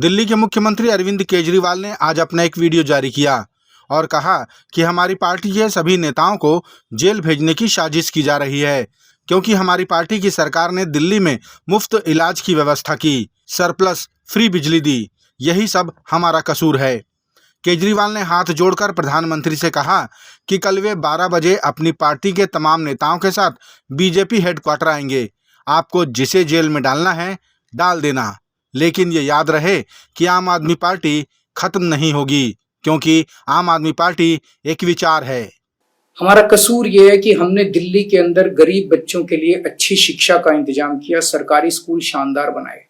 दिल्ली के मुख्यमंत्री अरविंद केजरीवाल ने आज अपना एक वीडियो जारी किया और कहा कि हमारी पार्टी के सभी नेताओं को जेल भेजने की साजिश की जा रही है, क्योंकि हमारी पार्टी की सरकार ने दिल्ली में मुफ्त इलाज की व्यवस्था की, सरप्लस फ्री बिजली दी, यही सब हमारा कसूर है। केजरीवाल ने हाथ जोड़कर प्रधानमंत्री से कहा कि कल वे 12 बजे अपनी पार्टी के तमाम नेताओं के साथ बीजेपी हेडक्वार्टर आएंगे। आपको जिसे जेल में डालना है डाल देना, लेकिन ये याद रहे कि आम आदमी पार्टी खत्म नहीं होगी, क्योंकि आम आदमी पार्टी एक विचार है। हमारा कसूर ये है कि हमने दिल्ली के अंदर गरीब बच्चों के लिए अच्छी शिक्षा का इंतजाम किया, सरकारी स्कूल शानदार बनाए।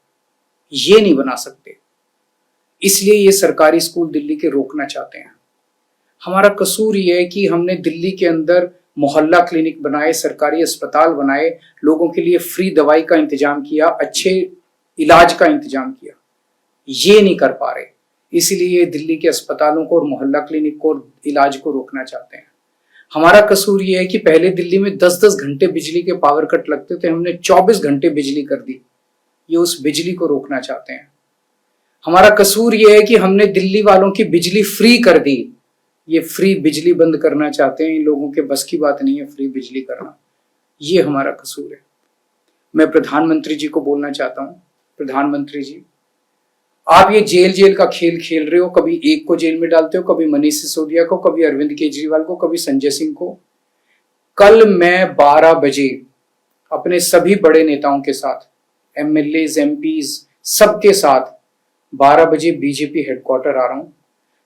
ये नहीं बना सकते, इसलिए ये सरकारी स्कूल दिल्ली के रोकना चाहते हैं। हमारा कसूर ये है कि हमने दिल्ली के अंदर मोहल्ला क्लिनिक बनाए, सरकारी अस्पताल बनाए, लोगों के लिए फ्री दवाई का इंतजाम किया, अच्छे इलाज का इंतजाम किया। ये नहीं कर पा रहे, इसीलिए दिल्ली के अस्पतालों को और मोहल्ला क्लिनिक को और इलाज को रोकना चाहते हैं। हमारा कसूर ये है कि पहले दिल्ली में 10-10 घंटे बिजली के पावर कट लगते थे, हमने 24 घंटे बिजली कर दी। ये उस बिजली को रोकना चाहते हैं। हमारा कसूर ये है कि हमने दिल्ली वालों की बिजली फ्री कर दी। ये फ्री बिजली बंद करना चाहते हैं। इन लोगों के बस की बात नहीं है फ्री बिजली करना। ये हमारा कसूर है। मैं प्रधानमंत्री जी को बोलना चाहता हूं, प्रधानमंत्री जी, आप ये जेल का खेल खेल रहे हो। कभी एक को जेल में डालते हो, कभी मनीष सिसोदिया को, कभी अरविंद केजरीवाल को, कभी संजय सिंह को। कल मैं 12 बजे अपने सभी बड़े नेताओं के साथ, एमएलएज, एमपीज, सबके साथ 12 बजे बीजेपी हेडक्वार्टर आ रहा हूं।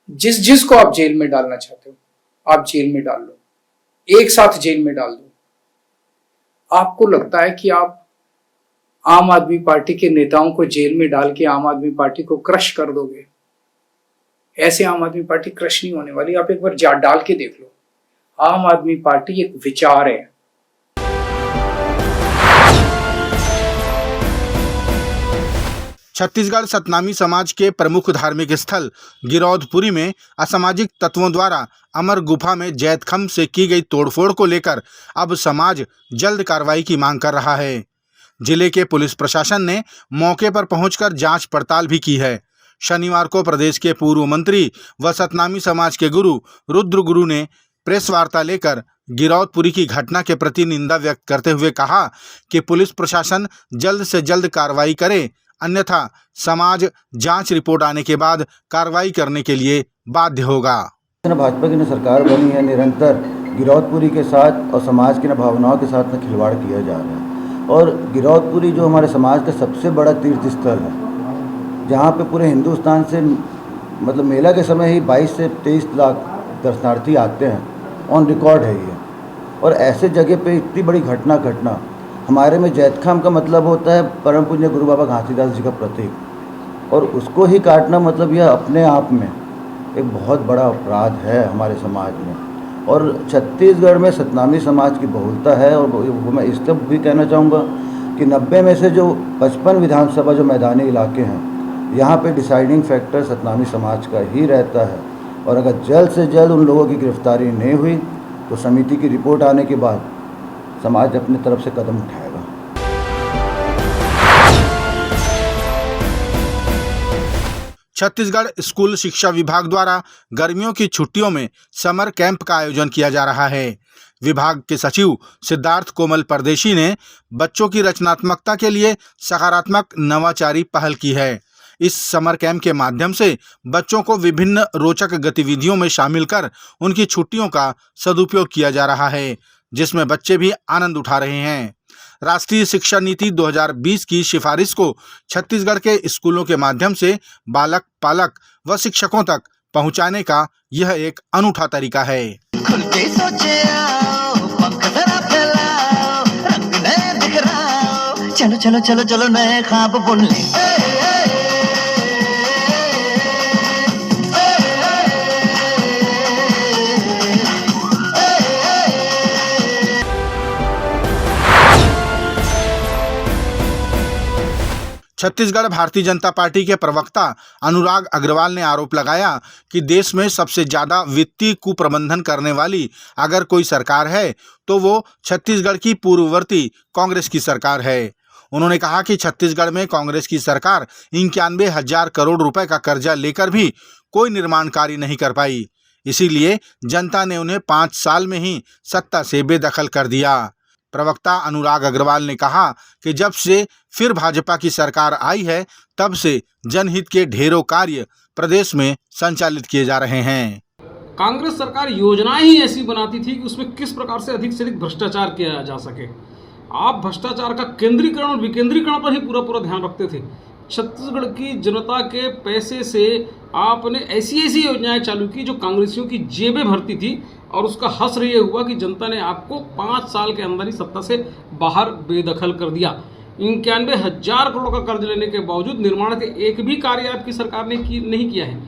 जिस जिस को आप जेल में डालना चाहते हो आप जेल में डाल लो, एक साथ जेल में डाल दो। आपको लगता है कि आप आम आदमी पार्टी के नेताओं को जेल में डाल के आम आदमी पार्टी को क्रश कर दोगे? ऐसे आम आदमी पार्टी क्रश नहीं होने वाली। आप एक बार डाल के देख लो। आम आदमी पार्टी एक विचार है। छत्तीसगढ़ सतनामी समाज के प्रमुख धार्मिक स्थल गिरौदपुरी में असामाजिक तत्वों द्वारा अमर गुफा में जैतखम से की गई तोड़फोड़ को लेकर अब समाज जल्द कार्रवाई की मांग कर रहा है। जिले के पुलिस प्रशासन ने मौके पर पहुंचकर जांच पड़ताल भी की है। शनिवार को प्रदेश के पूर्व मंत्री व सतनामी समाज के गुरु रुद्र गुरु ने प्रेस वार्ता लेकर गिरौदपुरी की घटना के प्रति निंदा व्यक्त करते हुए कहा कि पुलिस प्रशासन जल्द से जल्द कार्रवाई करे, अन्यथा समाज जांच रिपोर्ट आने के बाद कार्रवाई करने के लिए बाध्य होगा। भाजपा की सरकार बनी है, निरंतर गिरौदपुरी के साथ और समाज की भावनाओं के साथ खिलवाड़ किया जा रहा है। और गिरौदपुरी जो हमारे समाज का सबसे बड़ा तीर्थ स्थल है, जहाँ पे पूरे हिंदुस्तान से मतलब मेला के समय ही 22 से 23 लाख दर्शनार्थी आते हैं, ऑन रिकॉर्ड है ये। और ऐसे जगह पे इतनी बड़ी घटना हमारे में जैतखाम का मतलब होता है परम पूज्य गुरु बाबा घासीदास जी का प्रतीक, और उसको ही काटना मतलब यह अपने आप में एक बहुत बड़ा अपराध है हमारे समाज में। और छत्तीसगढ़ में सतनामी समाज की बहुलता है। और वो मैं इस तब भी कहना चाहूँगा कि 90 में से जो 55 विधानसभा जो मैदानी इलाके हैं, यहाँ पे डिसाइडिंग फैक्टर सतनामी समाज का ही रहता है। और अगर जल्द से जल्द उन लोगों की गिरफ्तारी नहीं हुई तो समिति की रिपोर्ट आने के बाद समाज अपनी तरफ से कदम उठाएगा। छत्तीसगढ़ स्कूल शिक्षा विभाग द्वारा गर्मियों की छुट्टियों में समर कैंप का आयोजन किया जा रहा है। विभाग के सचिव सिद्धार्थ कोमल परदेशी ने बच्चों की रचनात्मकता के लिए सकारात्मक नवाचारी पहल की है। इस समर कैंप के माध्यम से बच्चों को विभिन्न रोचक गतिविधियों में शामिल कर उनकी छुट्टियों का सदुपयोग किया जा रहा है, जिसमें बच्चे भी आनंद उठा रहे हैं। राष्ट्रीय शिक्षा नीति 2020 की सिफारिश को छत्तीसगढ़ के स्कूलों के माध्यम से बालक, पालक व शिक्षकों तक पहुंचाने का यह एक अनूठा तरीका है। चलो चलो चलो चलो नए ख्वाब बुन ले। छत्तीसगढ़ भारतीय जनता पार्टी के प्रवक्ता अनुराग अग्रवाल ने आरोप लगाया कि देश में सबसे ज़्यादा वित्तीय कुप्रबंधन करने वाली अगर कोई सरकार है तो वो छत्तीसगढ़ की पूर्ववर्ती कांग्रेस की सरकार है। उन्होंने कहा कि छत्तीसगढ़ में कांग्रेस की सरकार 91,000 करोड़ रुपए का कर्जा लेकर भी कोई निर्माण कार्य नहीं कर पाई, इसीलिए जनता ने उन्हें 5 साल में ही सत्ता से बेदखल कर दिया। प्रवक्ता अनुराग अग्रवाल ने कहा कि जब से फिर भाजपा की सरकार आई है, तब से जनहित के ढेरों कार्य प्रदेश में संचालित किए जा रहे हैं। कांग्रेस सरकार योजनाएं ही ऐसी बनाती थी कि उसमें किस प्रकार से अधिक भ्रष्टाचार किया जा सके। आप भ्रष्टाचार का केंद्रीकरण और विकेंद्रीकरण पर ही पूरा ध्यान रखते थे। छत्तीसगढ़ की जनता के पैसे से आपने ऐसी योजनाएं चालू की जो कांग्रेसियों की जेबें भरती थी, और उसका हश्र ये हुआ कि जनता ने आपको 5 साल के अंदर ही सत्ता से बाहर बेदखल कर दिया। 91,000 करोड़ का कर्ज लेने के बावजूद निर्माण के एक भी कार्य आपकी सरकार ने नहीं किया है।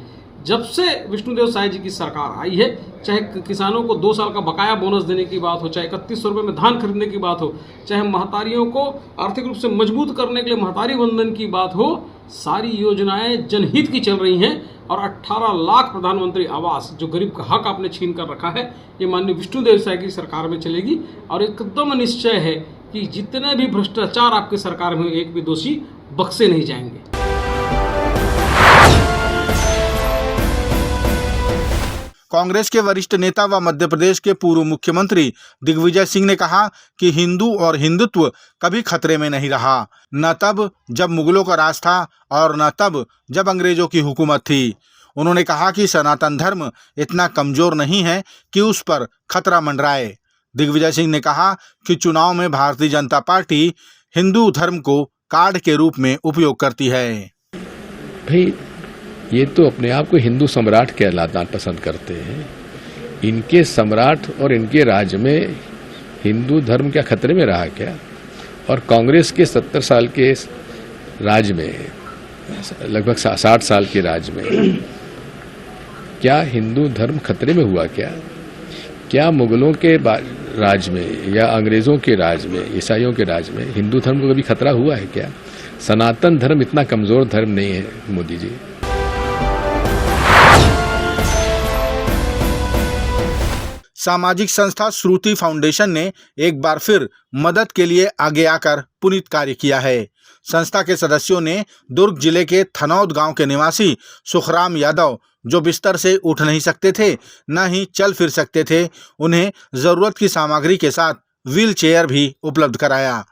जब से विष्णुदेव साय जी की सरकार आई है, चाहे किसानों को 2 साल का बकाया बोनस देने की बात हो, चाहे 3100 रुपये में धान खरीदने की बात हो, चाहे महतारियों को आर्थिक रूप से मजबूत करने के लिए महतारी बंधन की बात हो, सारी योजनाएं जनहित की चल रही हैं। और 18 लाख प्रधानमंत्री आवास, जो गरीब का हक आपने छीन कर रखा है, ये माननीय विष्णुदेव साय की सरकार में चलेगी। और एकदम निश्चय है कि जितने भी भ्रष्टाचार आपकी सरकार में, एक भी दोषी बख्शे नहीं जाएंगे। कांग्रेस के वरिष्ठ नेता व मध्य प्रदेश के पूर्व मुख्यमंत्री दिग्विजय सिंह ने कहा कि हिंदू और हिंदुत्व कभी खतरे में नहीं रहा, न तब जब मुगलों का राज था और न तब जब अंग्रेजों की हुकूमत थी। उन्होंने कहा कि सनातन धर्म इतना कमजोर नहीं है कि उस पर खतरा मंडराए। दिग्विजय सिंह ने कहा कि चुनाव में भारतीय जनता पार्टी हिंदू धर्म को कार्ड के रूप में उपयोग करती है। भाई, ये तो अपने आप को हिंदू सम्राट कहलाना पसंद करते हैं। इनके सम्राट और इनके राज में हिंदू धर्म क्या खतरे में रहा क्या? और कांग्रेस के 70 साल के राज में, लगभग 60 साल के राज में, क्या हिंदू धर्म खतरे में हुआ क्या? क्या मुगलों के राज में या अंग्रेजों के राज में, ईसाइयों के राज में हिंदू धर्म को कभी खतरा हुआ है क्या? सनातन धर्म इतना कमजोर धर्म नहीं है मोदी जी। सामाजिक संस्था श्रुति फाउंडेशन ने एक बार फिर मदद के लिए आगे आकर पुनीत कार्य किया है। संस्था के सदस्यों ने दुर्ग जिले के थनौद गांव के निवासी सुखराम यादव, जो बिस्तर से उठ नहीं सकते थे न ही चल फिर सकते थे, उन्हें जरूरत की सामग्री के साथ व्हील चेयर भी उपलब्ध कराया।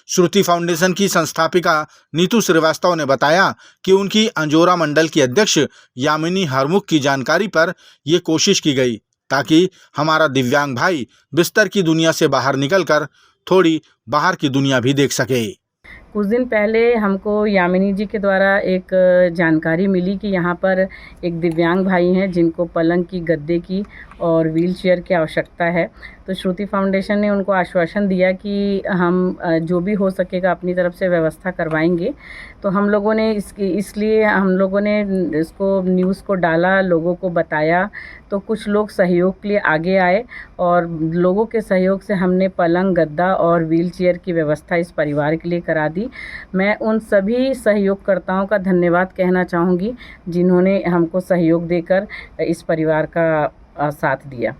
श्रुति फाउंडेशन की संस्थापिका नीतू श्रीवास्तव ने बताया कि उनकी अंजोरा मंडल की अध्यक्ष यामिनी हरमुख की जानकारी पर ये कोशिश की गई ताकि हमारा दिव्यांग भाई बिस्तर की दुनिया से बाहर निकलकर थोड़ी बाहर की दुनिया भी देख सके। कुछ दिन पहले हमको यामिनी जी के द्वारा एक जानकारी मिली कि यहाँ पर एक दिव्यांग भाई हैं जिनको पलंग की, गद्दे की और व्हील चेयर की आवश्यकता है। तो श्रुति फाउंडेशन ने उनको आश्वासन दिया कि हम जो भी हो सकेगा अपनी तरफ से व्यवस्था करवाएंगे। तो हम लोगों ने इसलिए हम लोगों ने इसको न्यूज़ को डाला, लोगों को बताया, तो कुछ लोग सहयोग के लिए आगे आए और लोगों के सहयोग से हमने पलंग, गद्दा और व्हील चेयर की व्यवस्था इस परिवार के लिए करा दी। मैं उन सभी सहयोगकर्ताओं का धन्यवाद कहना चाहूँगी जिन्होंने हमको सहयोग देकर इस परिवार का साथ दिया।